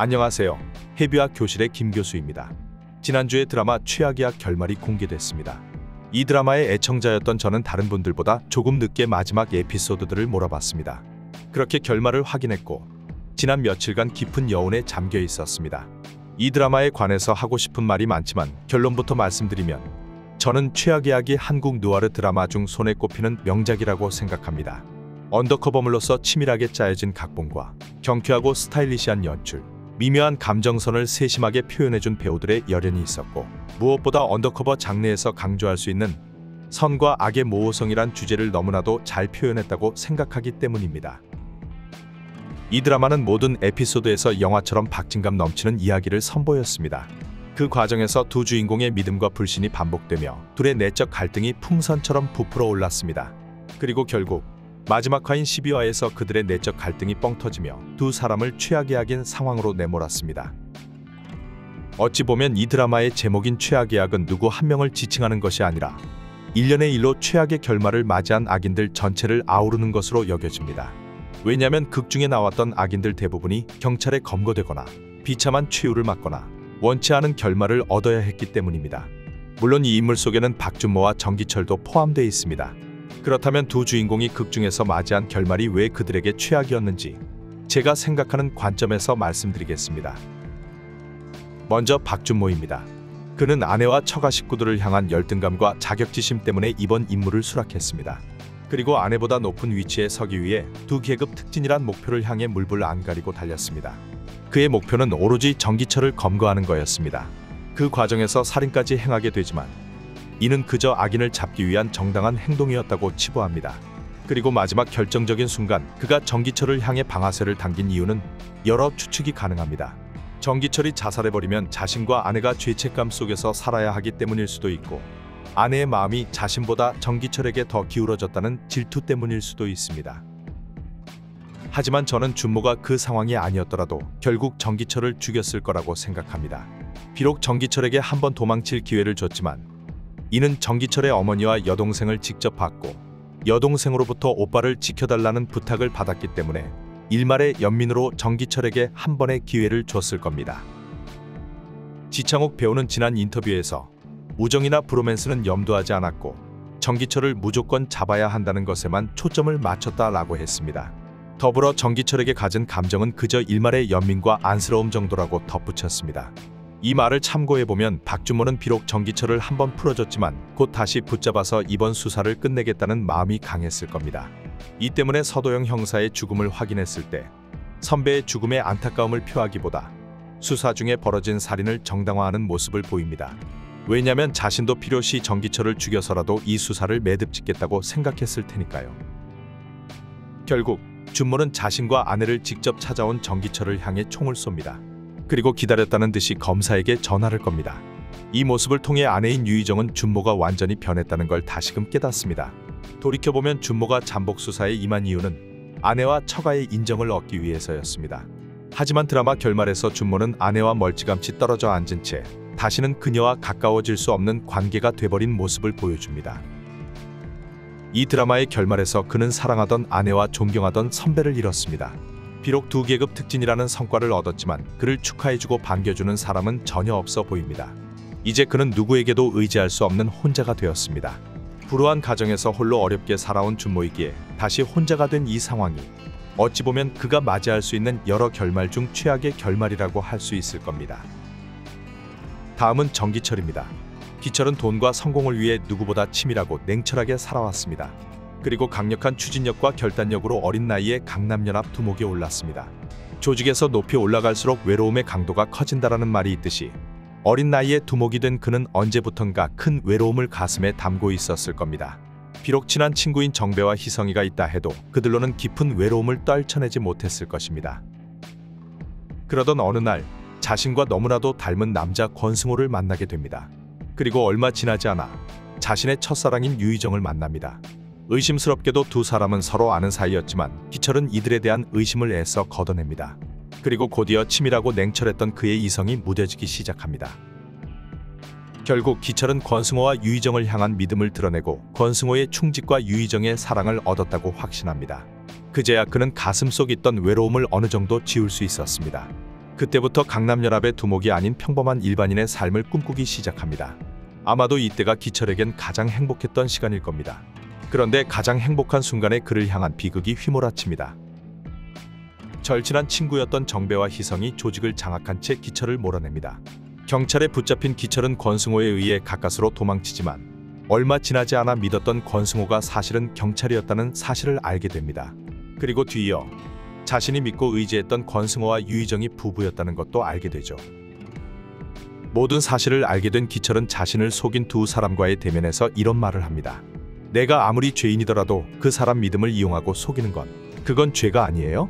안녕하세요. 해비학 교실의 김 교수입니다. 지난주에 드라마 최악의 학 결말이 공개됐습니다. 이 드라마의 애청자였던 저는 다른 분들보다 조금 늦게 마지막 에피소드들을 몰아봤습니다. 그렇게 결말을 확인했고 지난 며칠간 깊은 여운에 잠겨 있었습니다. 이 드라마에 관해서 하고 싶은 말이 많지만 결론부터 말씀드리면 저는 최악의 학이 한국 누아르 드라마 중 손에 꼽히는 명작이라고 생각합니다. 언더커버물로서 치밀하게 짜여진 각본과 경쾌하고 스타일리시한 연출, 미묘한 감정선을 세심하게 표현해준 배우들의 열연이 있었고 무엇보다 언더커버 장르에서 강조할 수 있는 선과 악의 모호성이란 주제를 너무나도 잘 표현했다고 생각하기 때문입니다. 이 드라마는 모든 에피소드에서 영화처럼 박진감 넘치는 이야기를 선보였습니다. 그 과정에서 두 주인공의 믿음과 불신이 반복되며 둘의 내적 갈등이 풍선처럼 부풀어 올랐습니다. 그리고 결국 마지막 화인 12화에서 그들의 내적 갈등이 뻥 터지며 두 사람을 최악의 악인 상황으로 내몰았습니다. 어찌 보면 이 드라마의 제목인 최악의 악은 누구 한 명을 지칭하는 것이 아니라 일련의 일로 최악의 결말을 맞이한 악인들 전체를 아우르는 것으로 여겨집니다. 왜냐하면 극 중에 나왔던 악인들 대부분이 경찰에 검거되거나 비참한 최후를 맞거나 원치 않은 결말을 얻어야 했기 때문입니다. 물론 이 인물 속에는 박준모와 정기철도 포함되어 있습니다. 그렇다면 두 주인공이 극 중에서 맞이한 결말이 왜 그들에게 최악이었는지 제가 생각하는 관점에서 말씀드리겠습니다. 먼저 박준모입니다. 그는 아내와 처가 식구들을 향한 열등감과 자격지심 때문에 이번 임무를 수락했습니다. 그리고 아내보다 높은 위치에 서기 위해 두 계급 특진이란 목표를 향해 물불 안 가리고 달렸습니다. 그의 목표는 오로지 정기철을 검거하는 거였습니다. 그 과정에서 살인까지 행하게 되지만 이는 그저 악인을 잡기 위한 정당한 행동이었다고 치부합니다. 그리고 마지막 결정적인 순간 그가 정기철을 향해 방아쇠를 당긴 이유는 여러 추측이 가능합니다. 정기철이 자살해버리면 자신과 아내가 죄책감 속에서 살아야 하기 때문일 수도 있고 아내의 마음이 자신보다 정기철에게 더 기울어졌다는 질투 때문일 수도 있습니다. 하지만 저는 준모가 그 상황이 아니었더라도 결국 정기철을 죽였을 거라고 생각합니다. 비록 정기철에게 한번 도망칠 기회를 줬지만 이는 정기철의 어머니와 여동생을 직접 봤고 여동생으로부터 오빠를 지켜달라는 부탁을 받았기 때문에 일말의 연민으로 정기철에게 한 번의 기회를 줬을 겁니다. 지창욱 배우는 지난 인터뷰에서 우정이나 브로맨스는 염두하지 않았고 정기철을 무조건 잡아야 한다는 것에만 초점을 맞췄다라고 했습니다. 더불어 정기철에게 가진 감정은 그저 일말의 연민과 안쓰러움 정도라고 덧붙였습니다. 이 말을 참고해보면 박준모는 비록 정기철을 한번 풀어줬지만 곧 다시 붙잡아서 이번 수사를 끝내겠다는 마음이 강했을 겁니다. 이 때문에 서도영 형사의 죽음을 확인했을 때 선배의 죽음에 안타까움을 표하기보다 수사 중에 벌어진 살인을 정당화하는 모습을 보입니다. 왜냐면 자신도 필요시 정기철을 죽여서라도 이 수사를 매듭짓겠다고 생각했을 테니까요. 결국 준모는 자신과 아내를 직접 찾아온 정기철을 향해 총을 쏩니다. 그리고 기다렸다는 듯이 검사에게 전화를 겁니다. 이 모습을 통해 아내인 유희정은 준모가 완전히 변했다는 걸 다시금 깨닫습니다. 돌이켜보면 준모가 잠복 수사에 임한 이유는 아내와 처가의 인정을 얻기 위해서였습니다. 하지만 드라마 결말에서 준모는 아내와 멀찌감치 떨어져 앉은 채 다시는 그녀와 가까워질 수 없는 관계가 돼버린 모습을 보여줍니다. 이 드라마의 결말에서 그는 사랑하던 아내와 존경하던 선배를 잃었습니다. 비록 두 계급 특진이라는 성과를 얻었지만 그를 축하해주고 반겨주는 사람은 전혀 없어 보입니다. 이제 그는 누구에게도 의지할 수 없는 혼자가 되었습니다. 불우한 가정에서 홀로 어렵게 살아온 준모이기에 다시 혼자가 된 이 상황이 어찌 보면 그가 맞이할 수 있는 여러 결말 중 최악의 결말이라고 할 수 있을 겁니다. 다음은 정기철입니다. 기철은 돈과 성공을 위해 누구보다 치밀하고 냉철하게 살아왔습니다. 그리고 강력한 추진력과 결단력으로 어린 나이에 강남연합 두목에 올랐습니다. 조직에서 높이 올라갈수록 외로움의 강도가 커진다라는 말이 있듯이 어린 나이에 두목이 된 그는 언제부턴가 큰 외로움을 가슴에 담고 있었을 겁니다. 비록 친한 친구인 정배와 희성이가 있다 해도 그들로는 깊은 외로움을 떨쳐내지 못했을 것입니다. 그러던 어느 날 자신과 너무나도 닮은 남자 권승호를 만나게 됩니다. 그리고 얼마 지나지 않아 자신의 첫사랑인 유희정을 만납니다. 의심스럽게도 두 사람은 서로 아는 사이였지만 기철은 이들에 대한 의심을 애써 걷어냅니다. 그리고 곧이어 치밀하고 냉철했던 그의 이성이 무뎌지기 시작합니다. 결국 기철은 권승호와 유희정을 향한 믿음을 드러내고 권승호의 충직과 유희정의 사랑을 얻었다고 확신합니다. 그제야 그는 가슴속 있던 외로움을 어느 정도 지울 수 있었습니다. 그때부터 강남연합의 두목이 아닌 평범한 일반인의 삶을 꿈꾸기 시작합니다. 아마도 이때가 기철에겐 가장 행복했던 시간일 겁니다. 그런데 가장 행복한 순간에 그를 향한 비극이 휘몰아칩니다. 절친한 친구였던 정배와 희성이 조직을 장악한 채 기철을 몰아냅니다. 경찰에 붙잡힌 기철은 권승호에 의해 가까스로 도망치지만 얼마 지나지 않아 믿었던 권승호가 사실은 경찰이었다는 사실을 알게 됩니다. 그리고 뒤이어 자신이 믿고 의지했던 권승호와 유희정이 부부였다는 것도 알게 되죠. 모든 사실을 알게 된 기철은 자신을 속인 두 사람과의 대면에서 이런 말을 합니다. 내가 아무리 죄인이더라도 그 사람 믿음을 이용하고 속이는 건 그건 죄가 아니에요?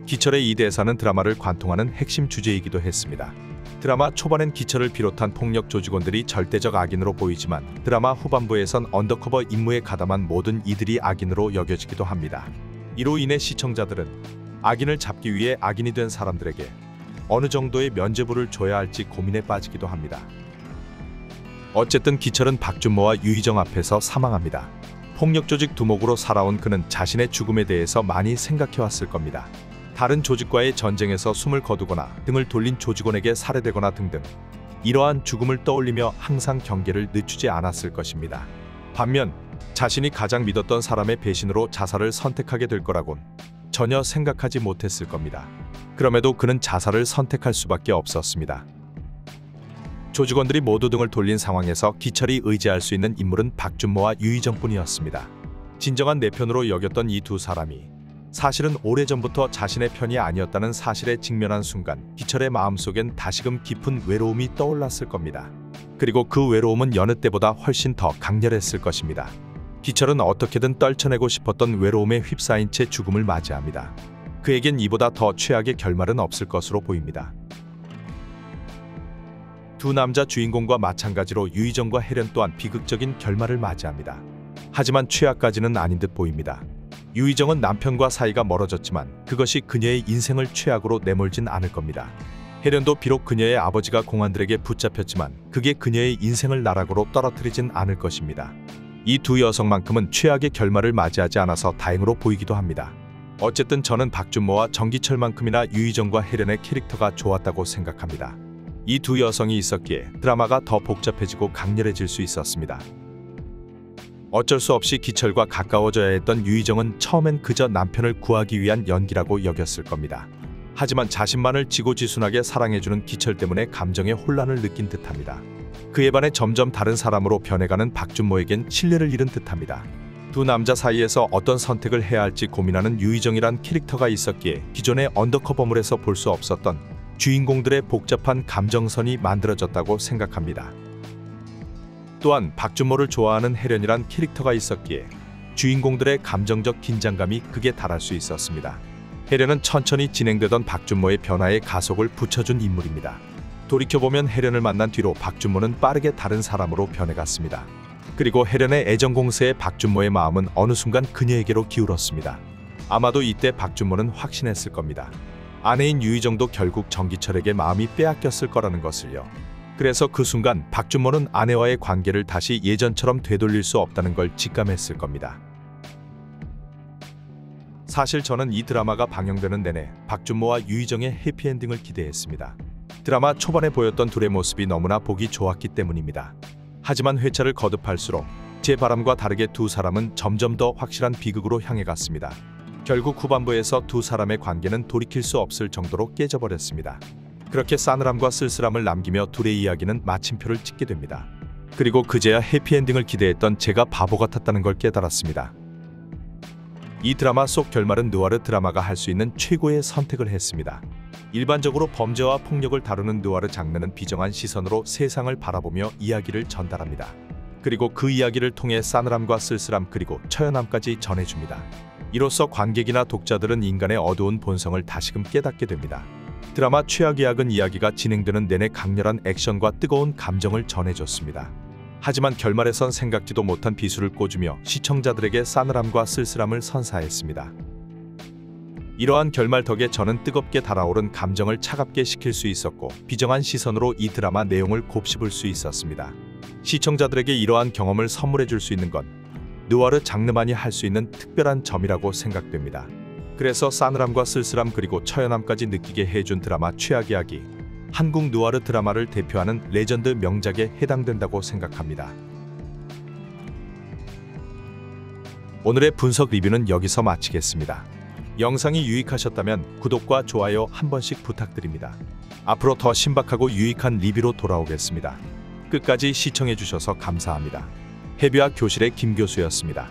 기철의 이 대사는 드라마를 관통하는 핵심 주제이기도 했습니다. 드라마 초반엔 기철을 비롯한 폭력 조직원들이 절대적 악인으로 보이지만 드라마 후반부에선 언더커버 임무에 가담한 모든 이들이 악인으로 여겨지기도 합니다. 이로 인해 시청자들은 악인을 잡기 위해 악인이 된 사람들에게 어느 정도의 면죄부를 줘야 할지 고민에 빠지기도 합니다. 어쨌든 기철은 박준모와 유희정 앞에서 사망합니다. 폭력조직 두목으로 살아온 그는 자신의 죽음에 대해서 많이 생각해왔을 겁니다. 다른 조직과의 전쟁에서 숨을 거두거나 등을 돌린 조직원에게 살해되거나 등등 이러한 죽음을 떠올리며 항상 경계를 늦추지 않았을 것입니다. 반면 자신이 가장 믿었던 사람의 배신으로 자살을 선택하게 될 거라곤 전혀 생각하지 못했을 겁니다. 그럼에도 그는 자살을 선택할 수밖에 없었습니다. 조직원들이 모두 등을 돌린 상황에서 기철이 의지할 수 있는 인물은 박준모와 유희정뿐이었습니다. 진정한 내 편으로 여겼던 이 두 사람이 사실은 오래전부터 자신의 편이 아니었다는 사실에 직면한 순간 기철의 마음속엔 다시금 깊은 외로움이 떠올랐을 겁니다. 그리고 그 외로움은 여느 때보다 훨씬 더 강렬했을 것입니다. 기철은 어떻게든 떨쳐내고 싶었던 외로움에 휩싸인 채 죽음을 맞이합니다. 그에겐 이보다 더 최악의 결말은 없을 것으로 보입니다. 두 남자 주인공과 마찬가지로 유희정과 혜련 또한 비극적인 결말을 맞이합니다. 하지만 최악까지는 아닌 듯 보입니다. 유희정은 남편과 사이가 멀어졌지만 그것이 그녀의 인생을 최악으로 내몰진 않을 겁니다. 혜련도 비록 그녀의 아버지가 공안들에게 붙잡혔지만 그게 그녀의 인생을 나락으로 떨어뜨리진 않을 것입니다. 이 두 여성만큼은 최악의 결말을 맞이하지 않아서 다행으로 보이기도 합니다. 어쨌든 저는 박준모와 정기철만큼이나 유희정과 혜련의 캐릭터가 좋았다고 생각합니다. 이 두 여성이 있었기에 드라마가 더 복잡해지고 강렬해질 수 있었습니다. 어쩔 수 없이 기철과 가까워져야 했던 유희정은 처음엔 그저 남편을 구하기 위한 연기라고 여겼을 겁니다. 하지만 자신만을 지고지순하게 사랑해주는 기철 때문에 감정의 혼란을 느낀 듯합니다. 그에 반해 점점 다른 사람으로 변해가는 박준모에겐 신뢰를 잃은 듯합니다. 두 남자 사이에서 어떤 선택을 해야 할지 고민하는 유희정이란 캐릭터가 있었기에 기존의 언더커버물에서 볼 수 없었던 주인공들의 복잡한 감정선이 만들어졌다고 생각합니다. 또한 박준모를 좋아하는 혜련이란 캐릭터가 있었기에 주인공들의 감정적 긴장감이 극에 달할 수 있었습니다. 혜련은 천천히 진행되던 박준모의 변화에 가속을 붙여준 인물입니다. 돌이켜보면 혜련을 만난 뒤로 박준모는 빠르게 다른 사람으로 변해갔습니다. 그리고 혜련의 애정 공세에 박준모의 마음은 어느 순간 그녀에게로 기울었습니다. 아마도 이때 박준모는 확신했을 겁니다. 아내인 유희정도 결국 정기철에게 마음이 빼앗겼을 거라는 것을요. 그래서 그 순간 박준모는 아내와의 관계를 다시 예전처럼 되돌릴 수 없다는 걸 직감했을 겁니다. 사실 저는 이 드라마가 방영되는 내내 박준모와 유희정의 해피엔딩을 기대했습니다. 드라마 초반에 보였던 둘의 모습이 너무나 보기 좋았기 때문입니다. 하지만 회차를 거듭할수록 제 바람과 다르게 두 사람은 점점 더 확실한 비극으로 향해 갔습니다. 결국 후반부에서 두 사람의 관계는 돌이킬 수 없을 정도로 깨져버렸습니다. 그렇게 싸늘함과 쓸쓸함을 남기며 둘의 이야기는 마침표를 찍게 됩니다. 그리고 그제야 해피엔딩을 기대했던 제가 바보 같았다는 걸 깨달았습니다. 이 드라마 속 결말은 느와르 드라마가 할 수 있는 최고의 선택을 했습니다. 일반적으로 범죄와 폭력을 다루는 느와르 장르는 비정한 시선으로 세상을 바라보며 이야기를 전달합니다. 그리고 그 이야기를 통해 싸늘함과 쓸쓸함 그리고 처연함까지 전해줍니다. 이로써 관객이나 독자들은 인간의 어두운 본성을 다시금 깨닫게 됩니다. 드라마 최악의 악은 이야기가 진행되는 내내 강렬한 액션과 뜨거운 감정을 전해줬습니다. 하지만 결말에선 생각지도 못한 비수를 꽂으며 시청자들에게 싸늘함과 쓸쓸함을 선사했습니다. 이러한 결말 덕에 저는 뜨겁게 달아오른 감정을 차갑게 식힐 수 있었고 비정한 시선으로 이 드라마 내용을 곱씹을 수 있었습니다. 시청자들에게 이러한 경험을 선물해 줄 수 있는 건 느와르 장르만이 할 수 있는 특별한 점이라고 생각됩니다. 그래서 싸늘함과 쓸쓸함 그리고 처연함까지 느끼게 해준 드라마 최악의 아기. 한국 누아르 드라마를 대표하는 레전드 명작에 해당된다고 생각합니다. 오늘의 분석 리뷰는 여기서 마치겠습니다. 영상이 유익하셨다면 구독과 좋아요 한 번씩 부탁드립니다. 앞으로 더 신박하고 유익한 리뷰로 돌아오겠습니다. 끝까지 시청해주셔서 감사합니다. 해비학 교실의 김 교수였습니다.